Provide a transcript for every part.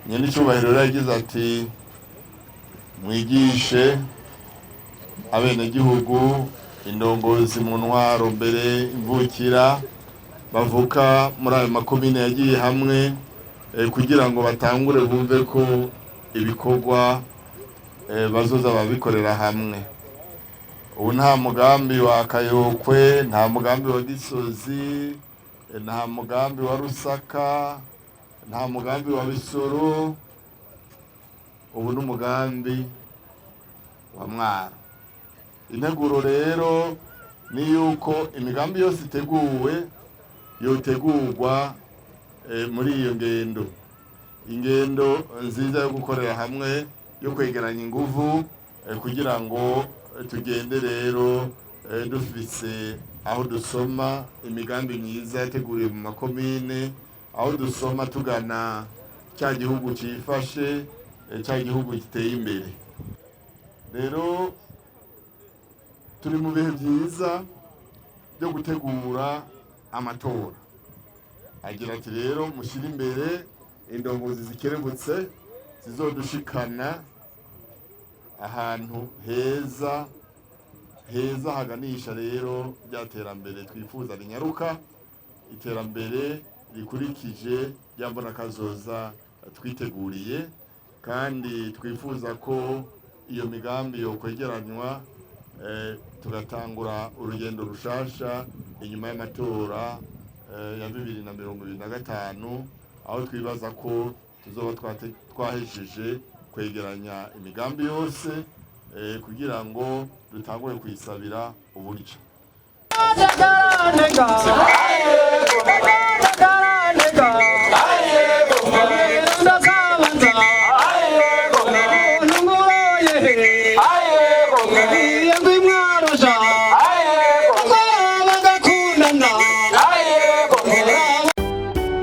Nyenicubahiro yagize ati mwigishe abenegihugu indongozi mu ntwaro mbere imvukira bavuka muri ayo makomine yagiye hamwe kugira ngo batangure bumve ko ibikorwa bazoza babikorera hamwe. Ubu nta mugambi wa Kayokwe, nta mugambi wa Gisozi, nta mugambi wa Rusaka, nta mugambi wa Bisoro, ubu n'umugambi wa Mwaro. Integuro rero ni yuko imigambi yose iteguwe yotegurwa muri iyo ingendo nziza yo gukorera hamwe yo kwegeranya inguvu kugira ngo tugende rero dufise aho dusoma imigambi myiza yateguriwe mu makomine, aho dusoma tugana cya gihugu cifashe, cya gihugu giteye imbere. Rero turi mu bihe byiza byo gutegura amatora. Agira ati rero mushyire imbere indongozi zikerebutse zizodushikana ahantu heza haganisha rero byaterambere twifuza rinyaruka, iterambere rikurikije ryambona kazoza twiteguriye, kandi twifuza ko iyo migambi yo kwegeranywa tugatangura urugendo rushasha inyuma y'amatora ya 2025, aho twibaza ko tuzoba twahesheje kwegeranya imigambi yose kugira ngo dutangure kuyisabira uburyo.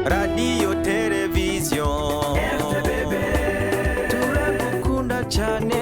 Radio television turakunda cyane.